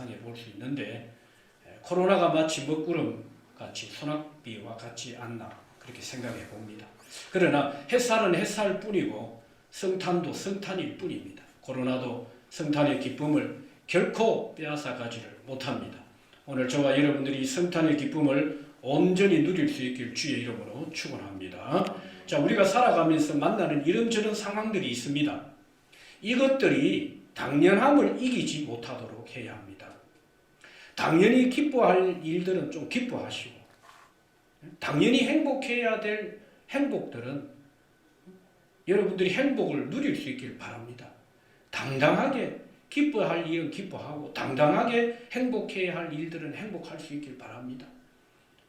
볼 수 있는데 코로나가 마치 먹구름 같이 소낙비와 같지 않나 그렇게 생각해 봅니다. 그러나 햇살은 햇살 뿐이고 성탄도 성탄일 뿐입니다. 코로나도 성탄의 기쁨을 결코 빼앗아 가지를 못합니다. 오늘 저와 여러분들이 성탄의 기쁨을 온전히 누릴 수 있길 주의 이름으로 축원합니다. 자, 우리가 살아가면서 만나는 이런저런 상황들이 있습니다. 이것들이 당연함을 이기지 못하도록 해야 합니다. 당연히 기뻐할 일들은 좀 기뻐하시고, 당연히 행복해야 될 행복들은 여러분들이 행복을 누릴 수 있길 바랍니다. 당당하게 기뻐할 일은 기뻐하고 당당하게 행복해야 할 일들은 행복할 수 있길 바랍니다.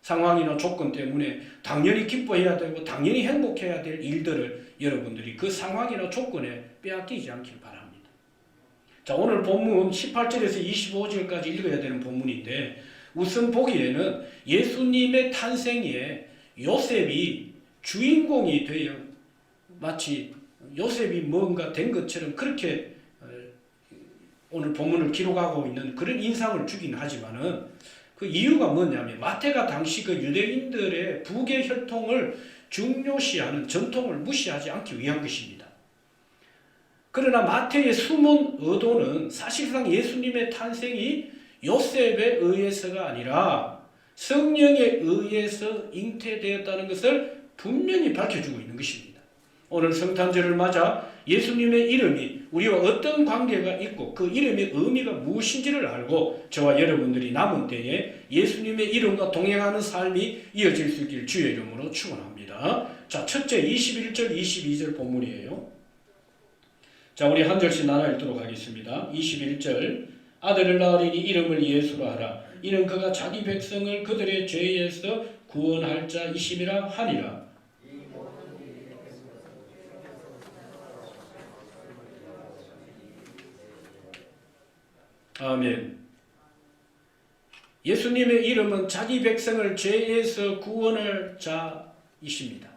상황이나 조건 때문에 당연히 기뻐해야 되고 당연히 행복해야 될 일들을 여러분들이 그 상황이나 조건에 빼앗기지 않길 바랍니다. 자, 오늘 본문 18절에서 25절까지 읽어야 되는 본문인데 우선 보기에는 예수님의 탄생에 요셉이 주인공이 되어 마치 요셉이 뭔가 된 것처럼 그렇게 오늘 본문을 기록하고 있는 그런 인상을 주긴 하지만은 그 이유가 뭐냐면 마태가 당시 그 유대인들의 부계 혈통을 중요시하는 전통을 무시하지 않기 위한 것입니다. 그러나 마태의 숨은 의도는 사실상 예수님의 탄생이 요셉에 의해서가 아니라 성령에 의해서 잉태되었다는 것을 분명히 밝혀주고 있는 것입니다. 오늘 성탄절을 맞아 예수님의 이름이 우리와 어떤 관계가 있고 그 이름의 의미가 무엇인지를 알고 저와 여러분들이 남은 때에 예수님의 이름과 동행하는 삶이 이어질 수 있길 주의 이름으로 축원합니다. 자, 첫째 21절 22절 본문이에요. 자, 우리 한 절씩 나눠 읽도록 하겠습니다. 21절 아들을 낳으리니 이름을 예수라 하라. 이는 그가 자기 백성을 그들의 죄에서 구원할 자이심이라 하니라. 아멘. 예수님의 이름은 자기 백성을 죄에서 구원할 자이십니다.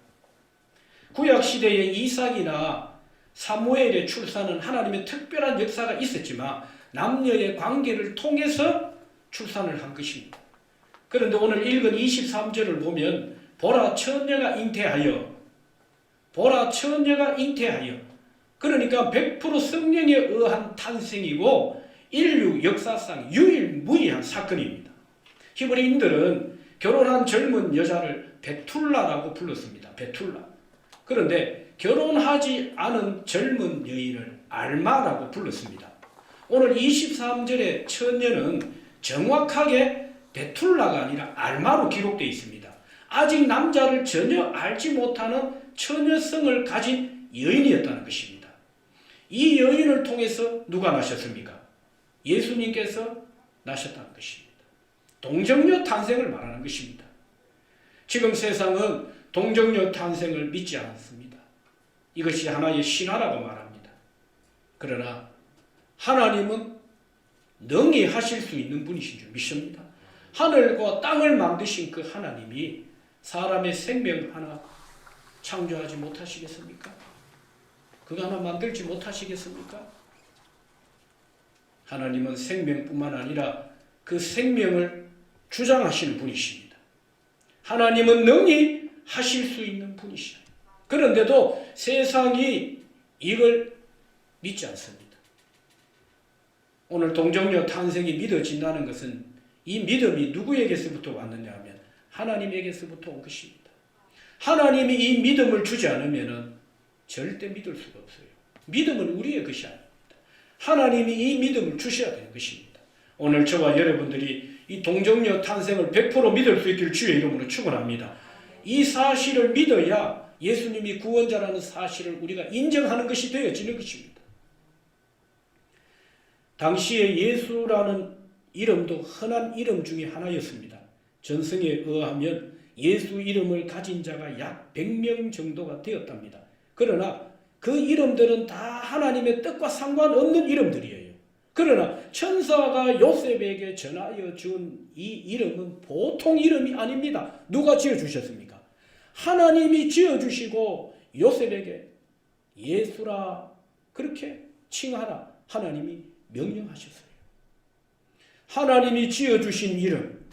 구약시대의 이삭이나 사무엘의 출산은 하나님의 특별한 역사가 있었지만 남녀의 관계를 통해서 출산을 한 것입니다. 그런데 오늘 읽은 23절을 보면 보라 처녀가 잉태하여 그러니까 100% 성령에 의한 탄생이고 인류 역사상 유일무이한 사건입니다. 히브리인들은 결혼한 젊은 여자를 베툴라라고 불렀습니다. 베툴라. 그런데 결혼하지 않은 젊은 여인을 알마라고 불렀습니다. 오늘 23절의 처녀는 정확하게 베툴라가 아니라 알마로 기록되어 있습니다. 아직 남자를 전혀 알지 못하는 처녀성을 가진 여인이었다는 것입니다. 이 여인을 통해서 누가 나셨습니까? 예수님께서 나셨다는 것입니다. 동정녀 탄생을 말하는 것입니다. 지금 세상은 동정녀 탄생을 믿지 않습니다. 이것이 하나의 신화라고 말합니다. 그러나 하나님은 능히 하실 수 있는 분이신 줄 믿습니다. 하늘과 땅을 만드신 그 하나님이 사람의 생명 하나 창조하지 못하시겠습니까? 그거 하나 만들지 못하시겠습니까? 하나님은 생명뿐만 아니라 그 생명을 주장하시는 분이십니다. 하나님은 능히 하실 수 있는 분이시다. 그런데도 세상이 이걸 믿지 않습니다. 오늘 동정녀 탄생이 믿어진다는 것은 이 믿음이 누구에게서부터 왔느냐 하면 하나님에게서부터 온 것입니다. 하나님이 이 믿음을 주지 않으면 절대 믿을 수가 없어요. 믿음은 우리의 것이 아닙니다. 하나님이 이 믿음을 주셔야 되는 것입니다. 오늘 저와 여러분들이 이 동정녀 탄생을 100% 믿을 수 있길 주의 이름으로 축원합니다. 이 사실을 믿어야 예수님이 구원자라는 사실을 우리가 인정하는 것이 되어지는 것입니다. 당시에 예수라는 이름도 흔한 이름 중에 하나였습니다. 전승에 의하면 예수 이름을 가진 자가 약 100명 정도가 되었답니다. 그러나 그 이름들은 다 하나님의 뜻과 상관없는 이름들이에요. 그러나 천사가 요셉에게 전하여 준 이 이름은 보통 이름이 아닙니다. 누가 지어주셨습니까? 하나님이 지어주시고 요셉에게 예수라 그렇게 칭하라 하나님이 명령하셨어요. 하나님이 지어주신 이름,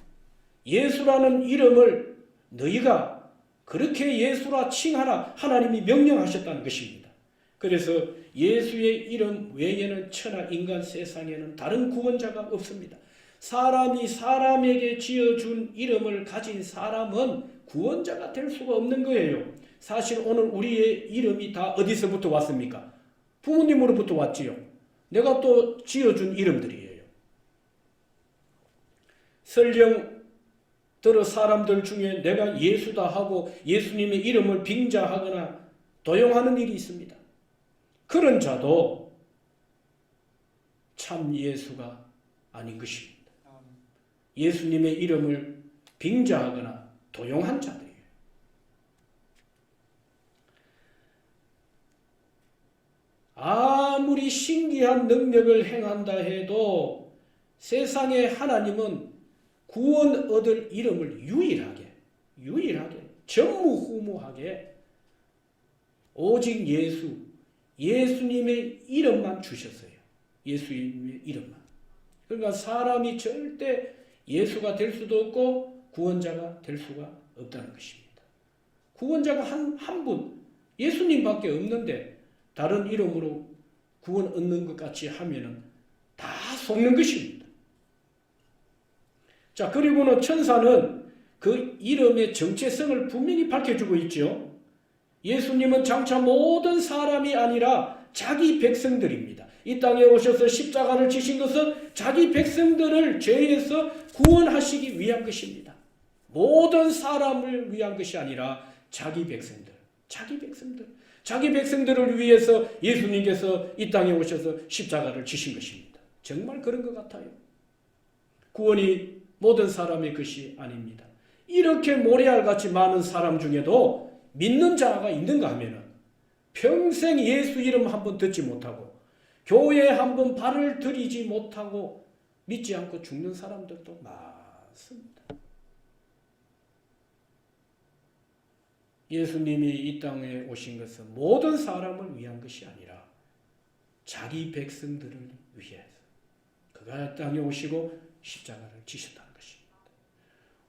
예수라는 이름을 너희가 그렇게 예수라 칭하라 하나님이 명령하셨다는 것입니다. 그래서 예수의 이름 외에는 천하 인간 세상에는 다른 구원자가 없습니다. 사람이 사람에게 지어준 이름을 가진 사람은 구원자가 될 수가 없는 거예요. 사실 오늘 우리의 이름이 다 어디서부터 왔습니까? 부모님으로부터 왔지요. 내가 또 지어준 이름들이에요. 설령 들어 사람들 중에 내가 예수다 하고 예수님의 이름을 빙자하거나 도용하는 일이 있습니다. 그런 자도 참 예수가 아닌 것입니다. 예수님의 이름을 빙자하거나 도용한 자들이에요. 아무리 신기한 능력을 행한다 해도 세상에 하나님은 구원 얻을 이름을 유일하게 전무후무하게 오직 예수님의 이름만 주셨어요. 예수님의 이름만. 그러니까 사람이 절대 예수가 될 수도 없고 구원자가 될 수가 없다는 것입니다. 구원자가 한 분, 예수님밖에 없는데 다른 이름으로 구원 얻는 것 같이 하면은 다 속는 것입니다. 자, 그리고는 천사는 그 이름의 정체성을 분명히 밝혀주고 있죠. 예수님은 장차 모든 사람이 아니라 자기 백성들입니다. 이 땅에 오셔서 십자가를 지신 것은 자기 백성들을 죄에서 구원하시기 위한 것입니다. 모든 사람을 위한 것이 아니라 자기 백성들을 위해서 예수님께서 이 땅에 오셔서 십자가를 지신 것입니다. 정말 그런 것 같아요. 구원이 모든 사람의 것이 아닙니다. 이렇게 모래알같이 많은 사람 중에도 믿는 자가 있는가 하면은 평생 예수 이름 한번 듣지 못하고 교회에 한번 발을 들이지 못하고 믿지 않고 죽는 사람들도 많습니다. 예수님이 이 땅에 오신 것은 모든 사람을 위한 것이 아니라 자기 백성들을 위해서 그가 땅에 오시고 십자가를 지셨다는 것입니다.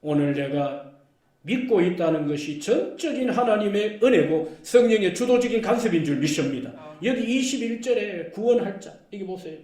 오늘 내가 믿고 있다는 것이 전적인 하나님의 은혜고 성령의 주도적인 간섭인 줄 믿습니다. 여기 21절에 구원할 자, 여기 보세요.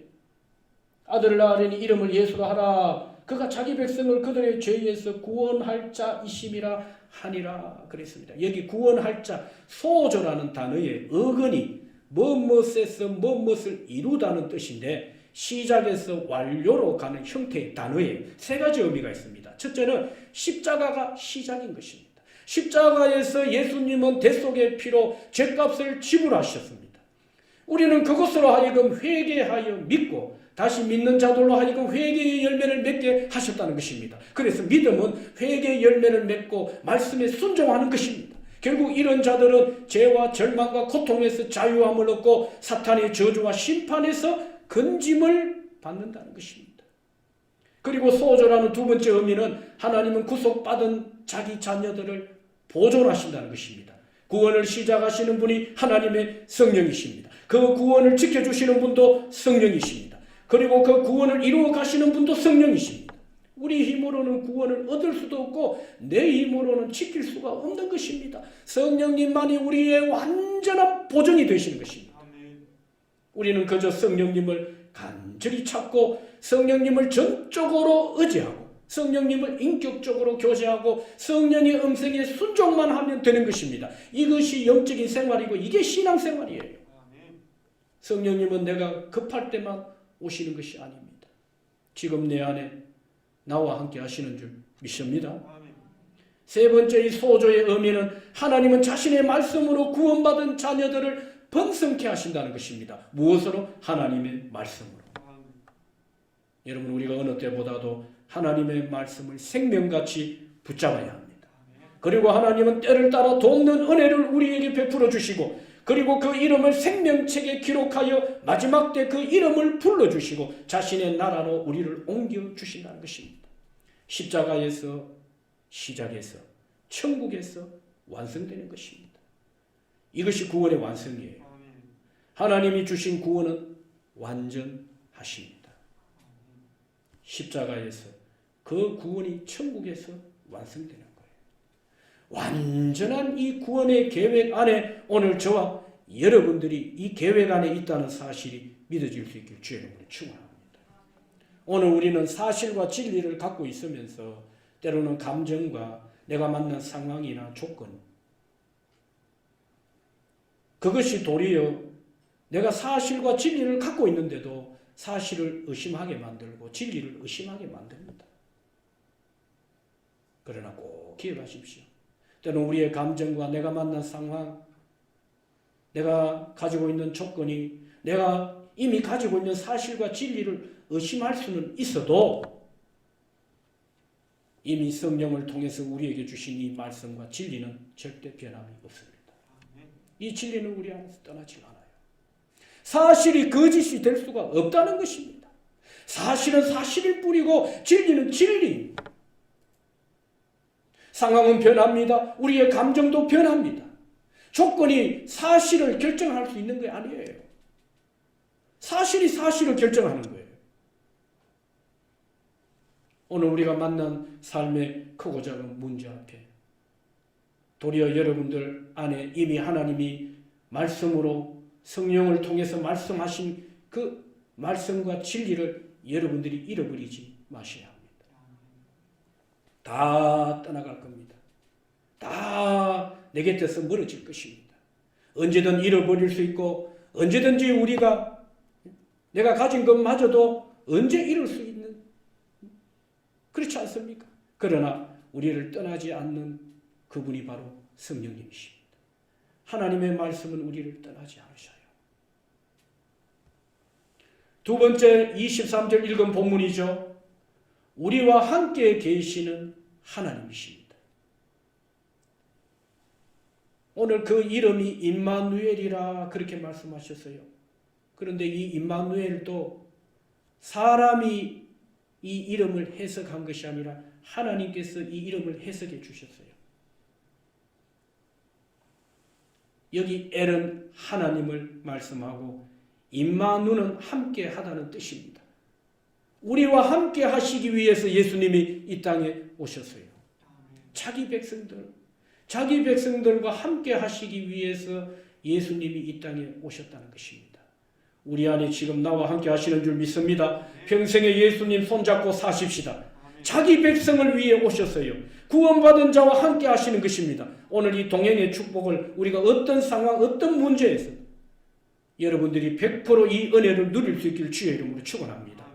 아들을 낳으려니 이름을 예수로 하라. 그가 자기 백성을 그들의 죄에서 구원할 자이심이라 하니라 그랬습니다. 여기 구원할 자, 소조라는 단어의 어근이 무엇에서 무엇을 이루다는 뜻인데 시작에서 완료로 가는 형태의 단어에 세 가지 의미가 있습니다. 첫째는 십자가가 시작인 것입니다. 십자가에서 예수님은 대속의 피로 죄값을 지불하셨습니다. 우리는 그것으로 하여금 회개하여 믿고 다시 믿는 자들로 하여금 회개의 열매를 맺게 하셨다는 것입니다. 그래서 믿음은 회개의 열매를 맺고 말씀에 순종하는 것입니다. 결국 이런 자들은 죄와 절망과 고통에서 자유함을 얻고 사탄의 저주와 심판에서 건짐을 받는다는 것입니다. 그리고 소조라는 두 번째 의미는 하나님은 구속받은 자기 자녀들을 보존하신다는 것입니다. 구원을 시작하시는 분이 하나님의 성령이십니다. 그 구원을 지켜주시는 분도 성령이십니다. 그리고 그 구원을 이루어 가시는 분도 성령이십니다. 우리 힘으로는 구원을 얻을 수도 없고 내 힘으로는 지킬 수가 없는 것입니다. 성령님만이 우리의 완전한 보존이 되시는 것입니다. 우리는 그저 성령님을 간절히 찾고 성령님을 전적으로 의지하고 성령님을 인격적으로 교제하고 성령의 음성에 순종만 하면 되는 것입니다. 이것이 영적인 생활이고 이게 신앙생활이에요. 성령님은 내가 급할 때만 오시는 것이 아닙니다. 지금 내 안에 나와 함께 하시는 줄 믿습니다. 세 번째 이 소조의 의미는 하나님은 자신의 말씀으로 구원받은 자녀들을 번성케 하신다는 것입니다. 무엇으로? 하나님의 말씀으로. 여러분 우리가 어느 때보다도 하나님의 말씀을 생명같이 붙잡아야 합니다. 그리고 하나님은 때를 따라 돕는 은혜를 우리에게 베풀어 주시고 그리고 그 이름을 생명책에 기록하여 마지막 때 그 이름을 불러주시고 자신의 나라로 우리를 옮겨주신다는 것입니다. 십자가에서 시작해서 천국에서 완성되는 것입니다. 이것이 구원의 완성이에요. 하나님이 주신 구원은 완전하십니다. 십자가에서 그 구원이 천국에서 완성되는 거예요. 완전한 이 구원의 계획 안에 오늘 저와 여러분들이 이 계획 안에 있다는 사실이 믿어질 수 있길 주의 이름으로 축원합니다. 오늘 우리는 사실과 진리를 갖고 있으면서 때로는 감정과 내가 만난 상황이나 조건, 그것이 도리어 내가 사실과 진리를 갖고 있는데도 사실을 의심하게 만들고 진리를 의심하게 만듭니다. 그러나 꼭 기억하십시오. 때로는 우리의 감정과 내가 만난 상황, 내가 가지고 있는 조건이 내가 이미 가지고 있는 사실과 진리를 의심할 수는 있어도 이미 성령을 통해서 우리에게 주신 이 말씀과 진리는 절대 변함이 없습니다. 이 진리는 우리 안에서 떠나지 않아요. 사실이 거짓이 될 수가 없다는 것입니다. 사실은 사실일 뿐이고 진리는 진리입니다. 상황은 변합니다. 우리의 감정도 변합니다. 조건이 사실을 결정할 수 있는 게 아니에요. 사실이 사실을 결정하는 거예요. 오늘 우리가 만난 삶의 크고 작은 문제 앞에 도리어 여러분들 안에 이미 하나님이 말씀으로 성령을 통해서 말씀하신 그 말씀과 진리를 여러분들이 잃어버리지 마셔야 합니다. 다 떠나갈 겁니다. 다 내 곁에서 멀어질 것입니다. 언제든 잃어버릴 수 있고 언제든지 내가 가진 것마저도 언제 잃을 수 있는, 그렇지 않습니까? 그러나 우리를 떠나지 않는 그분이 바로 성령님이십니다. 하나님의 말씀은 우리를 떠나지 않으셔요. 두 번째 23절 읽은 본문이죠. 우리와 함께 계시는 하나님이십니다. 오늘 그 이름이 임마누엘이라 그렇게 말씀하셨어요. 그런데 이 임마누엘도 사람이 이 이름을 해석한 것이 아니라 하나님께서 이 이름을 해석해 주셨어요. 여기 엘은 하나님을 말씀하고 임마누는 함께 하다는 뜻입니다. 우리와 함께 하시기 위해서 예수님이 이 땅에 오셨어요. 자기 백성들과 함께 하시기 위해서 예수님이 이 땅에 오셨다는 것입니다. 우리 안에 지금 나와 함께 하시는 줄 믿습니다. 평생에 예수님 손잡고 사십시다. 자기 백성을 위해 오셨어요. 구원받은 자와 함께 하시는 것입니다. 오늘 이 동행의 축복을 우리가 어떤 상황, 어떤 문제에서 여러분들이 100% 이 은혜를 누릴 수 있기를 주의 이름으로 축원합니다.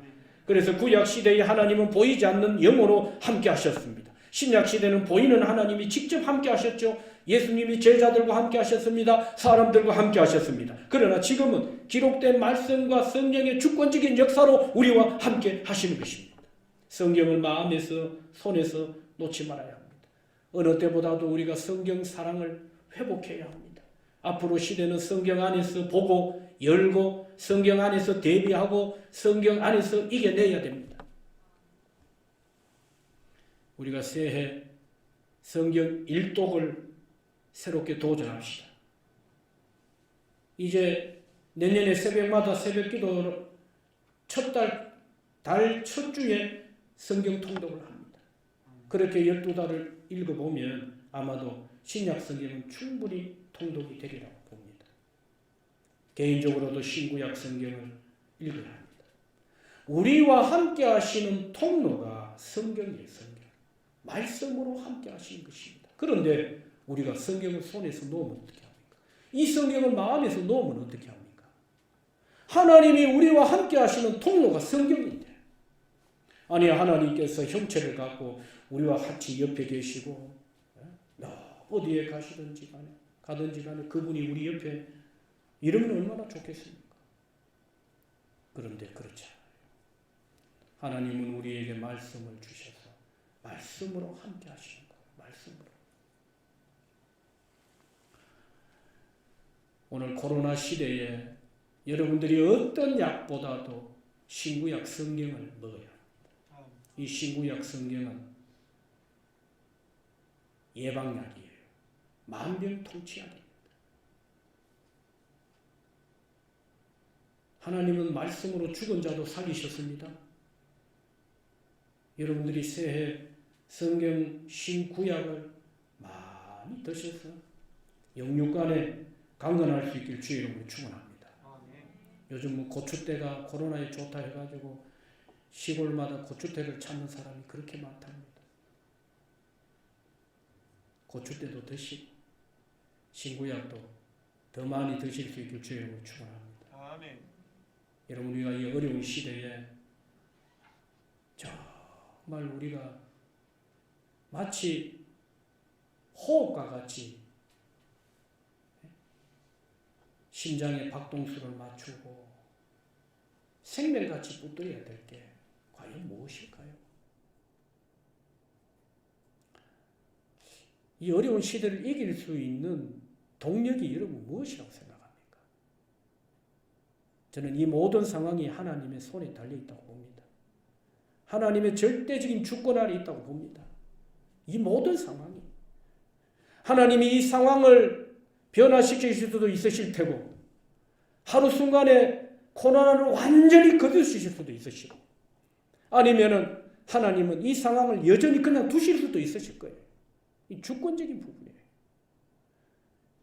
그래서 구약 시대의 하나님은 보이지 않는 영으로 함께 하셨습니다. 신약 시대는 보이는 하나님이 직접 함께 하셨죠. 예수님이 제자들과 함께 하셨습니다. 사람들과 함께 하셨습니다. 그러나 지금은 기록된 말씀과 성령의 주권적인 역사로 우리와 함께 하시는 것입니다. 성경을 마음에서 손에서 놓지 말아야 합니다. 어느 때보다도 우리가 성경 사랑을 회복해야 합니다. 앞으로 시대는 성경 안에서 보고 열고 성경 안에서 대비하고 성경 안에서 이겨내야 됩니다. 우리가 새해 성경 일독을 새롭게 도전합시다. 이제 내년에 새벽마다 새벽기도 달 첫 주에 성경 통독을 합니다. 그렇게 12달을 읽어보면 아마도 신약 성경은 충분히 통독이 되리라고 봅니다. 개인적으로도 신구약 성경을 읽어야 합니다. 우리와 함께 하시는 통로가 성경이에요. 성경. 말씀으로 함께 하시는 것입니다. 그런데 우리가 성경을 손에서 놓으면 어떻게 합니까? 이 성경을 마음에서 놓으면 어떻게 합니까? 하나님이 우리와 함께 하시는 통로가 성경인데, 아니 하나님께서 형체를 갖고 우리와 같이 옆에 계시고 어디에 가시든지 간에 그분이 우리 옆에 이러면 얼마나 좋겠습니까? 그런데 그렇지 않아요. 하나님은 우리에게 말씀을 주셔서 말씀으로 함께 하시는 거예요. 말씀으로. 오늘 코로나 시대에 여러분들이 어떤 약보다도 신구약 성경을 먹어야 합니다. 이 신구약 성경은 예방약이에요. 만병통치약입니다. 하나님은 말씀으로 죽은 자도 살리셨습니다. 여러분들이 새해 성경 신구약을 많이 드셔서 영육간에 강건할 수 있길 주의 이름으로 축원합니다. 요즘 뭐 고추대가 코로나에 좋다 해가지고 시골마다 고추대를 찾는 사람이 그렇게 많답니다. 고추대도 드시고 신구약도 더 많이 드실 수 있길 주의 이름으로 축원합니다. 아멘. 여러분, 우리가 이 어려운 시대에 정말 우리가 마치 호흡과 같이 심장에 박동수를 맞추고 생명같이 붙들어야 될 게 과연 무엇일까요? 이 어려운 시대를 이길 수 있는 동력이 여러분 무엇이라고 생각합니까? 저는 이 모든 상황이 하나님의 손에 달려있다고 봅니다. 하나님의 절대적인 주권 아래 있다고 봅니다. 이 모든 상황이. 하나님이 이 상황을 변화시킬 수도 있으실 테고 하루 순간에 코로나를 완전히 거두실 수도 있으시고 아니면은 하나님은 이 상황을 여전히 그냥 두실 수도 있으실 거예요. 이 주권적인 부분이에요.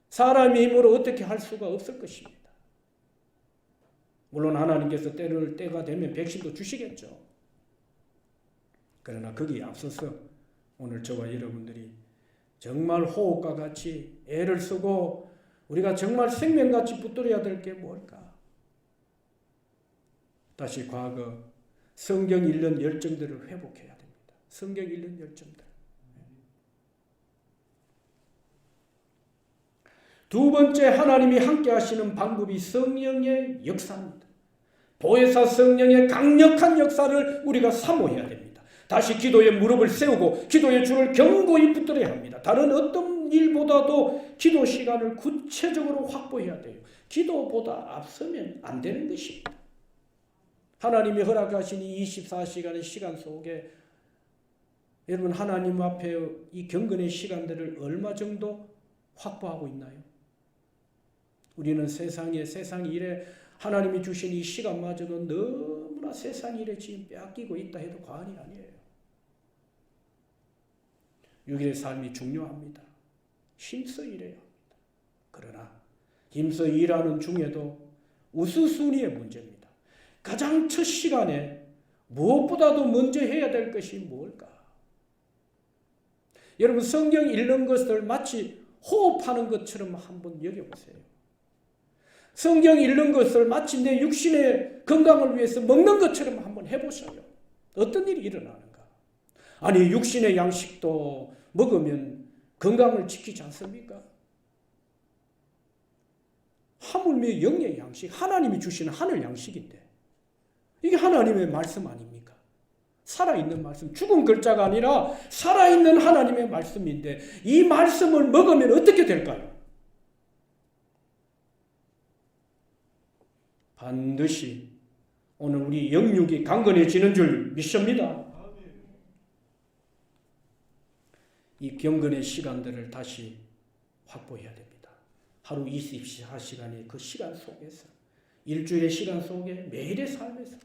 사람의 힘으로 어떻게 할 수가 없을 것입니다. 물론 하나님께서 때가 되면 백신도 주시겠죠. 그러나 거기에 앞서서 오늘 저와 여러분들이 정말 호흡과 같이 애를 쓰고 우리가 정말 생명같이 붙들어야 될 게 뭘까? 다시 과거 성경 읽는 열정들을 회복해야 됩니다. 성경 읽는 열정들. 두 번째, 하나님이 함께 하시는 방법이 성령의 역사입니다. 보혜사 성령의 강력한 역사를 우리가 사모해야 됩니다. 다시 기도에 무릎을 세우고 기도의 줄을 견고히 붙들어야 합니다. 다른 어떤 일보다도 기도 시간을 구체적으로 확보해야 돼요. 기도보다 앞서면 안 되는 것입니다. 하나님이 허락하신 이 24시간의 시간 속에 여러분 하나님 앞에 이 경건의 시간들을 얼마 정도 확보하고 있나요? 우리는 세상 일에 하나님이 주신 이 시간마저도 너무나 세상 일에 지금 빼앗기고 있다 해도 과언이 아니에요. 6일의 삶이 중요합니다. 힘써 일해야 합니다. 그러나 힘써 일하는 중에도 우선순위의 문제입니다. 가장 첫 시간에 무엇보다도 먼저 해야 될 것이 뭘까? 여러분 성경 읽는 것을 마치 호흡하는 것처럼 한번 여겨보세요. 성경 읽는 것을 마치 내 육신의 건강을 위해서 먹는 것처럼 한번 해보셔요. 어떤 일이 일어나는가? 아니 육신의 양식도 먹으면 건강을 지키지 않습니까? 하물며 영의 양식, 하나님이 주시는 하늘 양식인데 이게 하나님의 말씀 아닙니까? 살아있는 말씀, 죽은 글자가 아니라 살아있는 하나님의 말씀인데 이 말씀을 먹으면 어떻게 될까요? 반드시 오늘 우리 영육이 강건해지는 줄 믿습니다. 이 경건의 시간들을 다시 확보해야 됩니다. 하루 24시간의 그 시간 속에서 일주일의 시간 속에 매일의 삶에서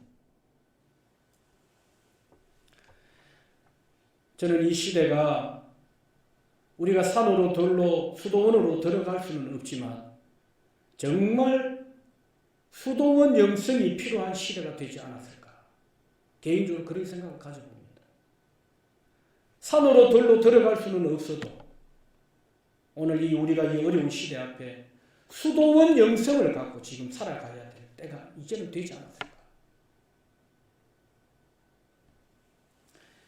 저는 이 시대가 우리가 산으로 들로 수도원으로 들어갈 수는 없지만 정말 수도원 영성이 필요한 시대가 되지 않았을까. 개인적으로 그런 생각을 가져봅니다. 산으로 들로 들어갈 수는 없어도 오늘 우리가 이 어려운 시대 앞에 수도원 영성을 갖고 지금 살아가야 될 때가 이제는 되지 않았을까.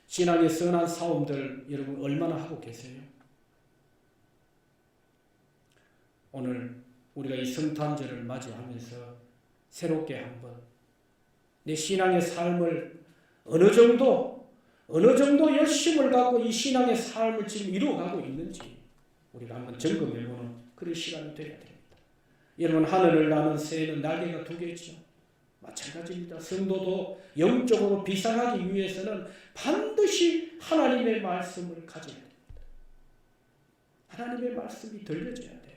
신앙의 선한 싸움들 여러분 얼마나 하고 계세요? 오늘 우리가 이 성탄절을 맞이하면서 새롭게 한번 내 신앙의 삶을 어느 정도 열심을 갖고 이 신앙의 삶을 지금 이루어가고 있는지 우리가 한번 점검해보는 그런 시간이 되어야 됩니다. 여러분 하늘을 나는 새에는 날개가 두 개죠. 마찬가지입니다. 성도도 영적으로 비상하기 위해서는 반드시 하나님의 말씀을 가져야 됩니다. 하나님의 말씀이 들려져야 돼요.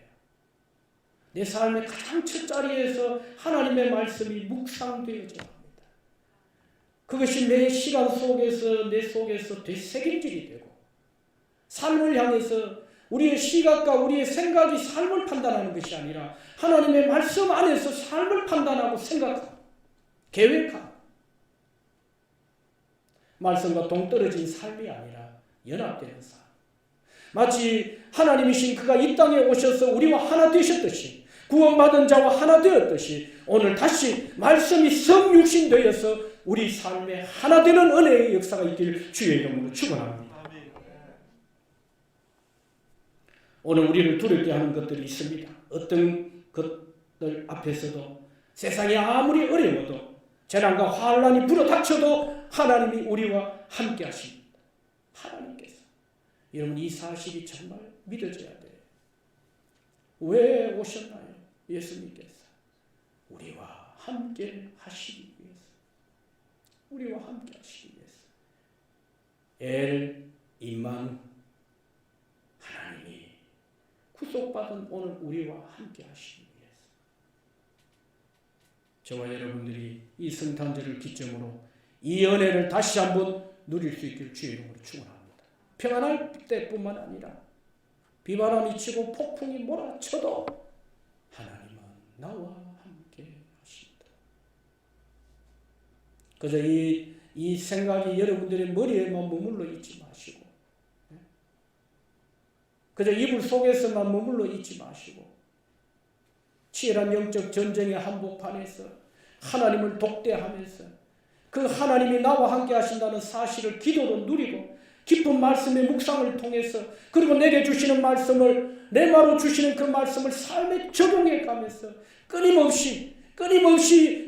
내 삶의 가장 첫 자리에서 하나님의 말씀이 묵상되어져야 합니다. 그것이 매 시간 속에서 내 속에서 되새김질이 되고 삶을 향해서 우리의 시각과 우리의 생각이 삶을 판단하는 것이 아니라 하나님의 말씀 안에서 삶을 판단하고 생각하고 계획하고 말씀과 동떨어진 삶이 아니라 연합되는 삶. 마치 하나님이신 그가 이 땅에 오셔서 우리와 하나 되셨듯이 구원받은 자와 하나 되었듯이 오늘 다시 말씀이 성육신 되어서 우리 삶에 하나 되는 은혜의 역사가 있기를 주의 이름으로 축원합니다. 오늘 우리를 두렵게 하는 것들이 있습니다. 어떤 것들 앞에서도 세상이 아무리 어려워도 재난과 환란이 불어닥쳐도 하나님이 우리와 함께 하십니다. 하나님께서. 여러분 이 사실이 정말 믿어져야 돼요. 왜 오셨나요? 예수님께서 우리와 함께 하시기 위해서. 우리와 함께 하시기 위해서. 엘 임마누 하나님이 구속받은 오늘 우리와 함께 하시기 위해서. 저와 여러분들이 이 성탄절을 기점으로 이 은혜를 다시 한번 누릴 수 있기를 주의 이름으로 축원합니다. 평안할 때뿐만 아니라 비바람이 치고 폭풍이 몰아쳐도 하나님은 나와 함께 하십니다. 그저 이 생각이 여러분들의 머리에만 머물러 있지 마시고 그저 이불 속에서만 머물러 있지 마시고 치열한 영적 전쟁의 한복판에서 하나님을 독대하면서 그 하나님이 나와 함께 하신다는 사실을 기도로 누리고 깊은 말씀의 묵상을 통해서 그리고 내게 주시는 말씀을 내 마로 주시는 그 말씀을 삶에 적용해 가면서 끊임없이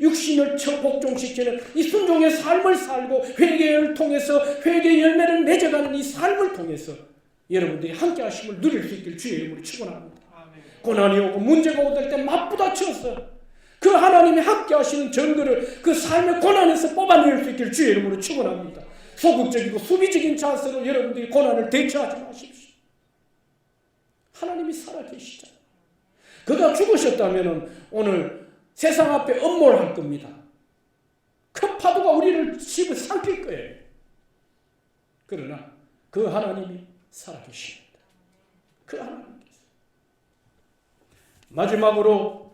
육신을 복종시키는 이 순종의 삶을 살고 회개를 통해서 회개의 열매를 맺어가는 이 삶을 통해서 여러분들이 함께 하심을 누릴 수 있길 주의 이름으로 축원합니다. 고난이 오고 문제가 오될 때 맞부딪혀서 그 하나님이 함께 하시는 증거를 그 삶의 고난에서 뽑아낼 수 있길 주의 이름으로 축원합니다. 소극적이고 수비적인 자세로 여러분들이 고난을 대처하지 마십시오. 하나님이 살아계시잖아요. 그가 죽으셨다면 오늘 세상 앞에 엄몰할 겁니다. 큰 파도가 우리를 집을 삼킬 거예요. 그러나 그 하나님이 살아계십니다. 그 하나님께서. 마지막으로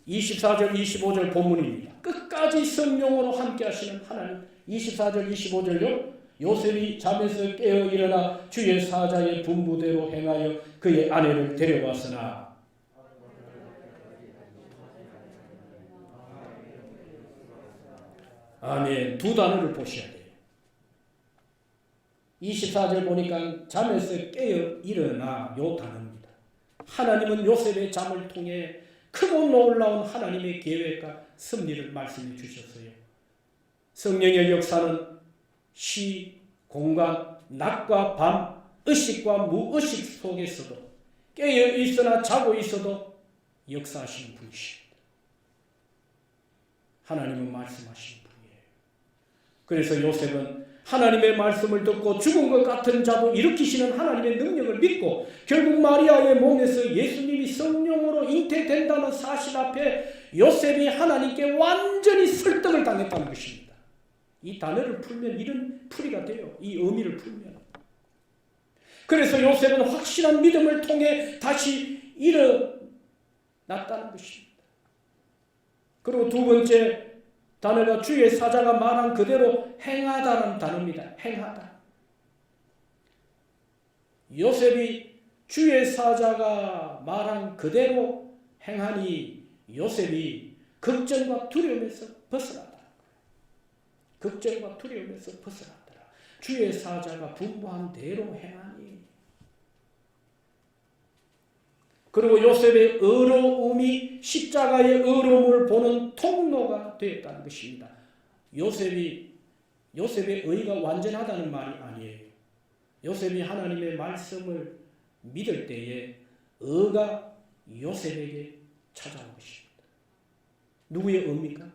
24절 25절 본문입니다. 끝까지 성령으로 함께 하시는 하나님. 24절 25절요. 요셉이 잠에서 깨어 일어나 주의 사자의 분부대로 행하여 그의 아내를 데려왔으나 아멘. 두 단어를 보셔야 돼요. 24절 보니까 잠에서 깨어 일어나 요 단어입니다. 하나님은 요셉의 잠을 통해 크고 놀라운 하나님의 계획과 섭리를 말씀해 주셨어요. 성령의 역사는 시, 공간, 낮과 밤, 의식과 무의식 속에서도 깨어 있으나 자고 있어도 역사하시는 분이십니다. 하나님은 말씀하시는 분이에요. 그래서 요셉은 하나님의 말씀을 듣고 죽은 것 같은 자도 일으키시는 하나님의 능력을 믿고 결국 마리아의 몸에서 예수님이 성령으로 잉태된다는 사실 앞에 요셉이 하나님께 완전히 설득을 당했다는 것입니다. 이 단어를 풀면 이런 풀이가 돼요. 이 의미를 풀면. 그래서 요셉은 확실한 믿음을 통해 다시 일어났다는 것입니다. 그리고 두 번째 단어가 주의 사자가 말한 그대로 행하다는 단어입니다. 행하다. 요셉이 주의 사자가 말한 그대로 행하니 요셉이 걱정과 두려움에서 벗어났다. 걱정과 두려움에서 벗어났더라. 주의 사자가 분부한 대로 행하니. 그리고 요셉의 의로움이 십자가의 의로움을 보는 통로가 되었다는 것입니다. 요셉의 의가 완전하다는 말이 아니에요. 요셉이 하나님의 말씀을 믿을 때에 의가 요셉에게 찾아온 것입니다. 누구의 의입니까?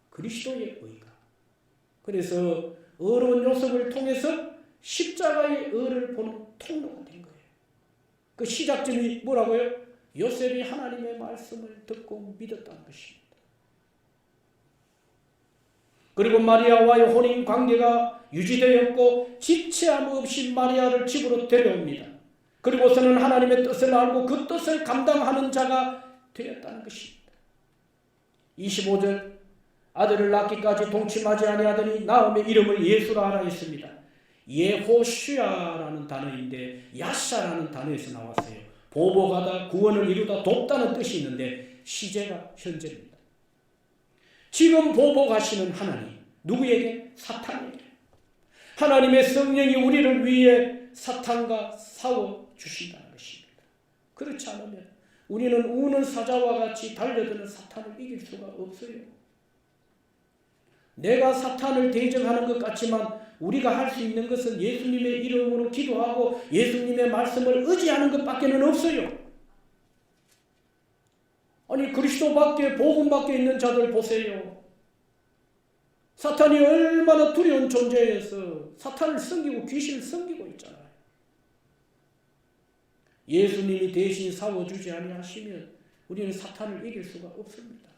그리스도의 의가. 그래서 의로운 요셉을 통해서 십자가의 의를 보는 통로가 된 거예요. 그 시작점이 뭐라고요? 요셉이 하나님의 말씀을 듣고 믿었다는 것입니다. 그리고 마리아와의 혼인 관계가 유지되었고 지체함 없이 마리아를 집으로 데려옵니다. 그리고서는 하나님의 뜻을 알고 그 뜻을 감당하는 자가 되었다는 것입니다. 25절 아들을 낳기까지 동침하지 아니하더니 나음의 이름을 예수라 하라 했습니다. 예호슈아라는 단어인데 야샤라는 단어에서 나왔어요. 보복하다, 구원을 이루다, 돕다는 뜻이 있는데 시제가 현재입니다. 지금 보복하시는 하나님, 누구에게? 사탄에게. 하나님의 성령이 우리를 위해 사탄과 싸워주신다는 것입니다. 그렇지 않으면 우리는 우는 사자와 같이 달려드는 사탄을 이길 수가 없어요. 내가 사탄을 대적하는 것 같지만 우리가 할 수 있는 것은 예수님의 이름으로 기도하고 예수님의 말씀을 의지하는 것밖에는 없어요. 아니 그리스도밖에 복음밖에 있는 자들 보세요. 사탄이 얼마나 두려운 존재여서 사탄을 섬기고 귀신을 섬기고 있잖아요. 예수님이 대신 싸워주지 아니하시면 우리는 사탄을 이길 수가 없습니다.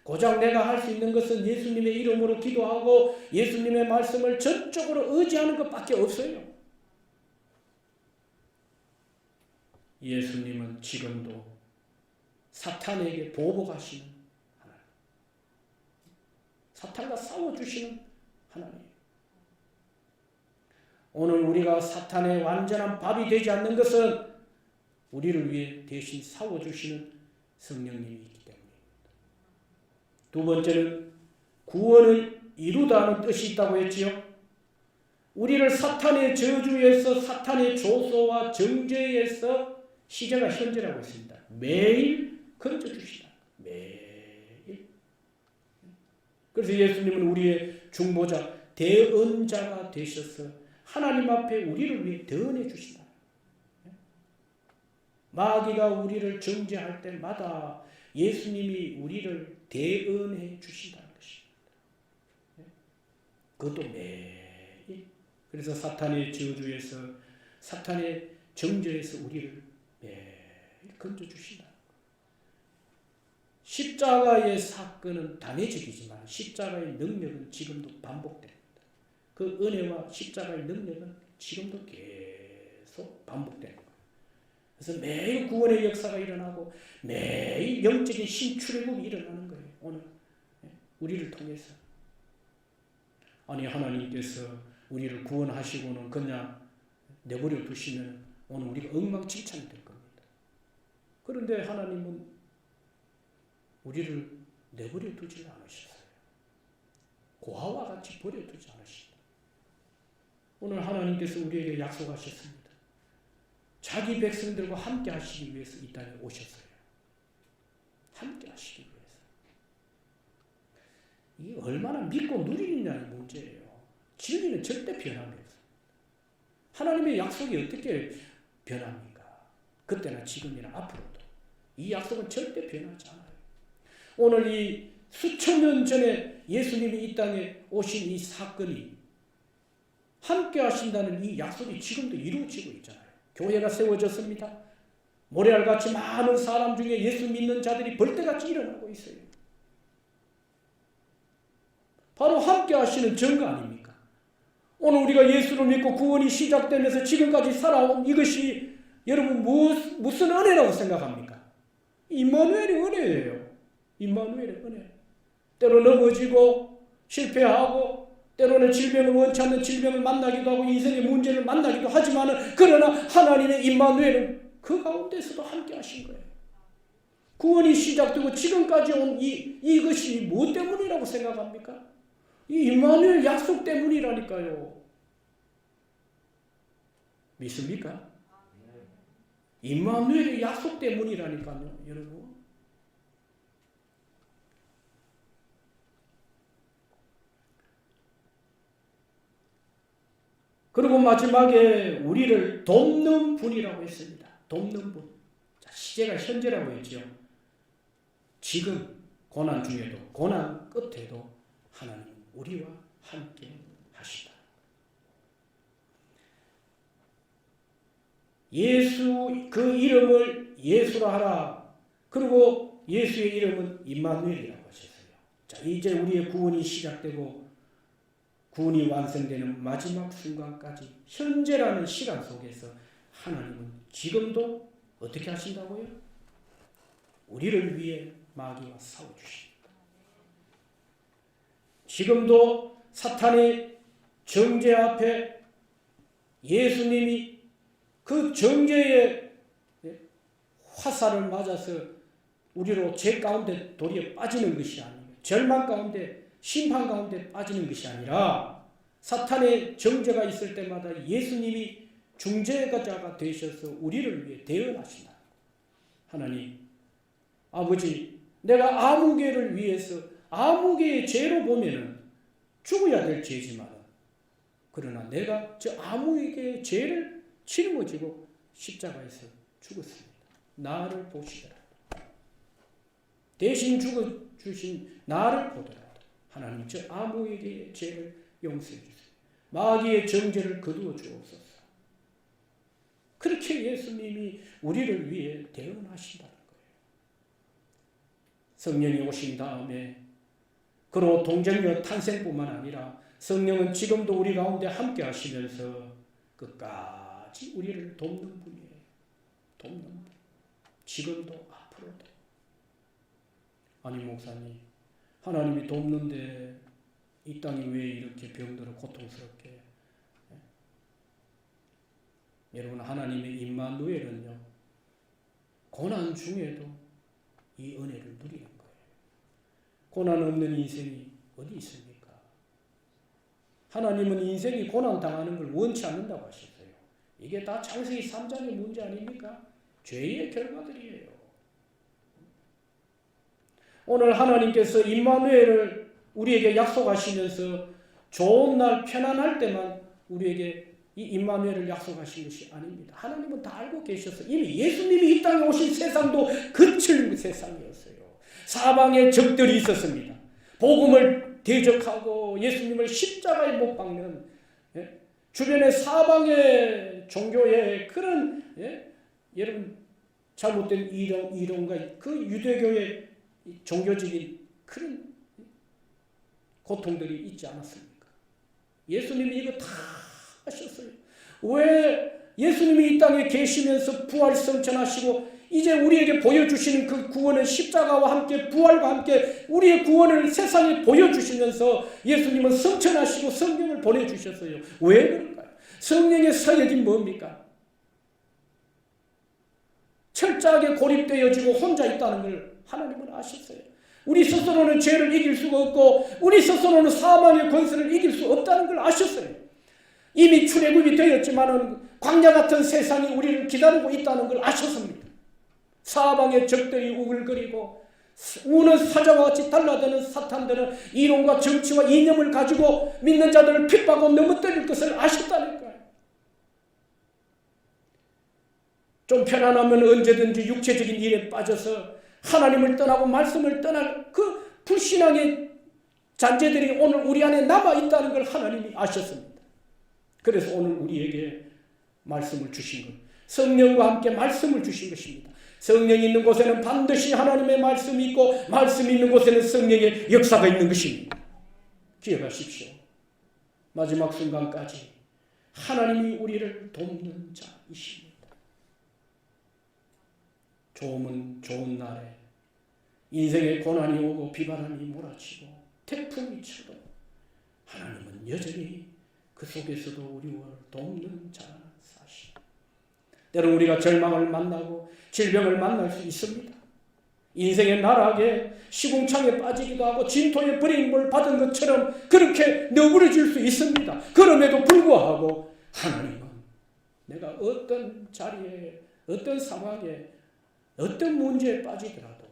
고작 내가 할 수 있는 것은 예수님의 이름으로 기도하고 예수님의 말씀을 전적으로 의지하는 것밖에 없어요. 예수님은 지금도 사탄에게 보복하시는 하나님, 사탄과 싸워주시는 하나님. 오늘 우리가 사탄의 완전한 밥이 되지 않는 것은 우리를 위해 대신 싸워주시는 성령님이기 때문입니다. 두 번째는 구원을 이루다는 뜻이 있다고 했지요. 우리를 사탄의 저주에서 사탄의 조소와 정죄에서 시제가 현재라고 했습니다. 매일 건져주시다. 매일. 그래서 예수님은 우리의 중보자, 대언자가 되셔서 하나님 앞에 우리를 위해 대언해 주신다. 마귀가 우리를 정죄할 때마다 예수님이 우리를 대언해 주신다는 것입니다. 그것도 매일. 그래서 사탄의 저주에서 사탄의 정죄에서 우리를 매일 건져주신다. 십자가의 사건은 단회적이지만 십자가의 능력은 지금도 반복됩니다. 그 은혜와 십자가의 능력은 지금도 계속 반복되는 거예요. 그래서 매일 구원의 역사가 일어나고 매일 영적인 신출애굽이 일어나는 거예요. 오늘 우리를 통해서. 아니 하나님께서 우리를 구원하시고는 그냥 내버려 두시면 오늘 우리가 엉망진창이 될 겁니다. 그런데 하나님은 우리를 내버려 두지 않으셨어요. 고아와 같이 버려두지 않으시다. 오늘 하나님께서 우리에게 약속하셨습니다. 자기 백성들과 함께 하시기 위해서 이 땅에 오셨어요. 함께 하시기 위해서. 이게 얼마나 믿고 누리느냐의 문제예요. 진리는 절대 변함이 없어요. 하나님의 약속이 어떻게 변합니까? 그때나 지금이나 앞으로도. 이 약속은 절대 변하지 않아요. 오늘 이 수천 년 전에 예수님이 이 땅에 오신 이 사건이 함께 하신다는 이 약속이 지금도 이루어지고 있잖아요. 교회가 세워졌습니다. 모래알같이 많은 사람 중에 예수 믿는 자들이 벌떼같이 일어나고 있어요. 바로 함께 하시는 증거 아닙니까? 오늘 우리가 예수를 믿고 구원이 시작되면서 지금까지 살아온 이것이 여러분 무슨 은혜라고 생각합니까? 임마누엘의 은혜예요. 임마누엘의 은혜. 때로 넘어지고 실패하고 때로는 질병을 원치 않는 질병을 만나기도 하고 인생의 문제를 만나기도 하지만 그러나 하나님의 임마누엘은 그 가운데서도 함께 하신 거예요. 구원이 시작되고 지금까지 온 이것이 무엇 때문이라고 생각합니까? 이 임마누엘 약속 때문이라니까요. 믿습니까? 임마누엘의 약속 때문이라니까요, 여러분. 그리고 마지막에 우리를 돕는 분이라고 했습니다. 돕는 분. 자, 시제가 현재라고 했죠. 지금 고난 중에도 고난 끝에도 하나님 우리와 함께 하시다. 예수 그 이름을 예수라 하라. 그리고 예수의 이름은 임마누엘이라고 하셨어요. 자, 이제 우리의 구원이 시작되고 구원이 완성되는 마지막 순간까지 현재라는 시간 속에서 하나님은 지금도 어떻게 하신다고요? 우리를 위해 마귀와 싸워주십니다. 지금도 사탄의 정죄 앞에 예수님이 그 정죄의 화살을 맞아서 우리로 죄 가운데 도리에 빠지는 것이 아니고 절망 가운데 심판 가운데 빠지는 것이 아니라 사탄의 정죄가 있을 때마다 예수님이 중재자가 되셔서 우리를 위해 대언하신다. 하나님 아버지, 내가 아무개를 위해서 아무개의 죄로 보면은 죽어야 될 죄지만 그러나 내가 저 아무개의 죄를 짊어지고 십자가에서 죽었습니다. 나를 보시더라. 대신 죽어주신 나를 보더라. 하나님 저 아무개의 죄를 용서해 주세요. 마귀의 정죄를 거두어 주옵소서. 그렇게 예수님이 우리를 위해 대언하신다는 거예요. 성령이 오신 다음에 그로 동정녀 탄생뿐만 아니라 성령은 지금도 우리 가운데 함께 하시면서 끝까지 우리를 돕는 분이에요. 돕는 분. 지금도 앞으로도. 아니 목사님, 하나님이 돕는데 이 땅이 왜 이렇게 병들어 고통스럽게? 여러분, 하나님의 임마누엘은요, 고난 중에도 이 은혜를 누리는 거예요. 고난 없는 인생이 어디 있습니까? 하나님은 인생이 고난 당하는 걸 원치 않는다고 하셨어요. 이게 다 창세기 3장의 문제 아닙니까? 죄의 결과들이에요. 오늘 하나님께서 임마누엘을 우리에게 약속하시면서 좋은 날 편안할 때만 우리에게 이 임마누엘을 약속하신 것이 아닙니다. 하나님은 다 알고 계셔서 이미 예수님이 이 땅에 오신 세상도 거칠 세상이었어요. 사방에 적들이 있었습니다. 복음을 대적하고 예수님을 십자가에 못 박는 주변의 사방의 종교의 그런 여러분 잘못된 이론과 그 유대교의 종교적인 그런 고통들이 있지 않았습니까? 예수님이 이거 다 하셨어요. 왜 예수님이 이 땅에 계시면서 부활 성천하시고 이제 우리에게 보여주시는 그 구원은 십자가와 함께 부활과 함께 우리의 구원을 세상에 보여주시면서 예수님은 성천하시고 성령을 보내주셨어요. 왜 그런가요? 성령의 사역이 뭡니까? 철저하게 고립되어지고 혼자 있다는 걸 하나님은 아셨어요. 우리 스스로는 죄를 이길 수가 없고 우리 스스로는 사망의 권세를 이길 수 없다는 걸 아셨어요. 이미 출애굽이 되었지만은 광야 같은 세상이 우리를 기다리고 있다는 걸 아셨습니다. 사방에 적들이 우글거리고 우는 사자와 같이 달라드는 사탄들은 이론과 정치와 이념을 가지고 믿는 자들을 핍박하고 넘어뜨릴 것을 아셨다니까요. 좀 편안하면 언제든지 육체적인 일에 빠져서 하나님을 떠나고 말씀을 떠날 그 불신앙의 잔재들이 오늘 우리 안에 남아있다는 걸 하나님이 아셨습니다. 그래서 오늘 우리에게 말씀을 주신 것, 성령과 함께 말씀을 주신 것입니다. 성령이 있는 곳에는 반드시 하나님의 말씀이 있고 말씀이 있는 곳에는 성령의 역사가 있는 것입니다. 기억하십시오. 마지막 순간까지 하나님이 우리를 돕는 자이십니다. 좋은 날에 인생의 고난이 오고 비바람이 몰아치고 태풍이 쳐도 하나님은 여전히 그 속에서도 우리를 돕는 자라는 사실. 때로는 우리가 절망을 만나고 질병을 만날 수 있습니다. 인생의 나락에 시궁창에 빠지기도 하고 진토에 버림을 받은 것처럼 그렇게 너그러질 수 있습니다. 그럼에도 불구하고 하나님은 내가 어떤 자리에 어떤 상황에 어떤 문제에 빠지더라도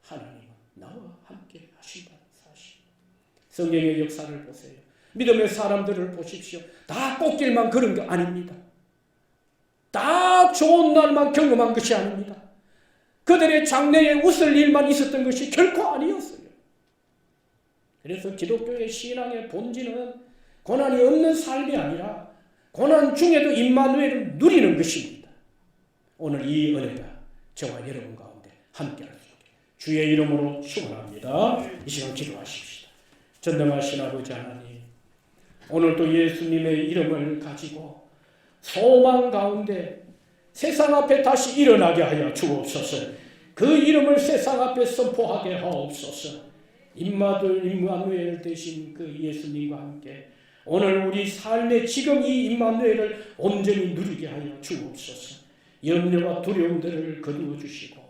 하나님은 나와 함께 하신다는 사실. 성령의 역사를 보세요. 믿음의 사람들을 보십시오. 다 꽃길만 걸은 게 아닙니다. 다 좋은 날만 경험한 것이 아닙니다. 그들의 장래에 웃을 일만 있었던 것이 결코 아니었어요. 그래서 기독교의 신앙의 본질은 고난이 없는 삶이 아니라 고난 중에도 임마누엘을 누리는 것입니다. 오늘 이 은혜가 저와 여러분 가운데 함께 할 수 있게 주의 이름으로 축원합니다. 이 시간 기도하십시다. 전능하신 아버지 하나님, 오늘도 예수님의 이름을 가지고 소망 가운데 세상 앞에 다시 일어나게 하여 주옵소서. 그 이름을 세상 앞에 선포하게 하옵소서. 임마누엘 되신 그 예수님과 함께 오늘 우리 삶의 지금 이 임마누엘을 온전히 누리게 하여 주옵소서. 염려와 두려움들을 거두어 주시고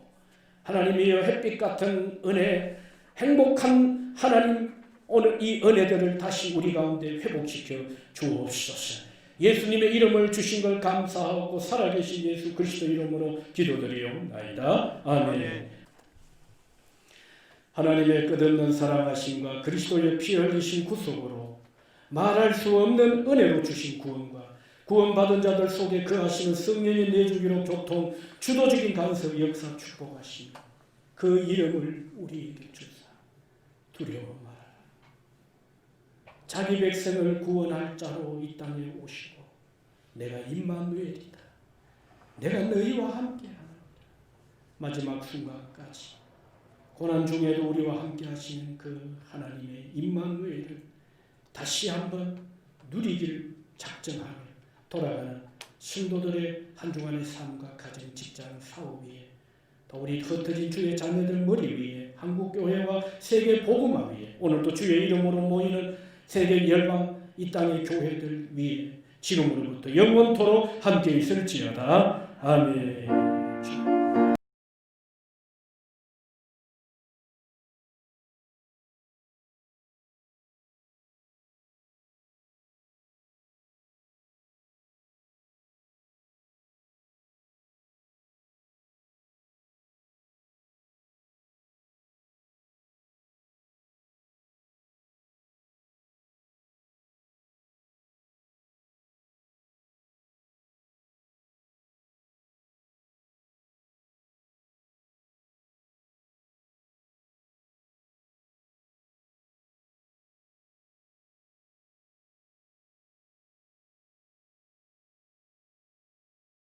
하나님이여 햇빛 같은 은혜, 행복한 하나님 오늘 이 은혜들을 다시 우리 가운데 회복시켜 주옵소서. 예수님의 이름을 주신 걸 감사하고 살아계신 예수 그리스도 이름으로 기도드리옵나이다. 아멘. 하나님의 끝없는 사랑하심과 그리스도의 피 흘리신 구속으로 말할 수 없는 은혜로 주신 구원과 구원받은 자들 속에 거하시는 성령의 내주기로 교통 주도적인 간섭 역사 축복하시며 그 이름을 우리에게 주사 두려워 말아라. 자기 백성을 구원할 자로 이 땅에 오시고 내가 임마누엘이다. 내가 너희와 함께하노라. 마지막 순간까지 고난 중에도 우리와 함께 하시는 그 하나님의 임마누엘을 다시 한번 누리길 작정하며 돌아가는 신도들의 한 주간의 삶과 가정, 직장, 사업 위에 또 우리 흩어진 주의 자녀들 머리 위에 한국교회와 세계 복음화 위에 오늘도 주의 이름으로 모이는 세계 열방 이 땅의 교회들 위에 지금으로부터 영원토록 함께 있을지어다. 아멘.